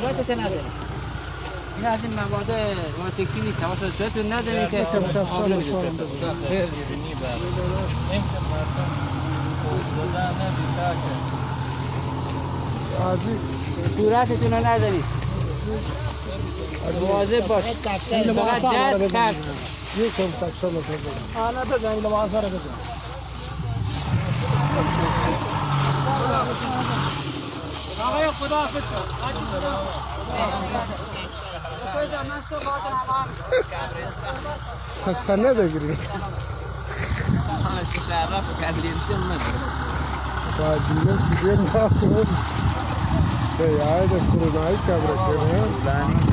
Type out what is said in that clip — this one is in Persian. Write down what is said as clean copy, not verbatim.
صورتت نداری این از این مواد تکسی نیست حواست صورتت نداری که آب نمیده صورتتون رو نداری واضح باش فقط دست کرد یکم تکشا بکنم آنها بزن لباسا رو بزن آقای خدا حافظ سنه دگیری شرف کردیم واجبینه سیدیم ناتون به یاد کرونایی چبرکنه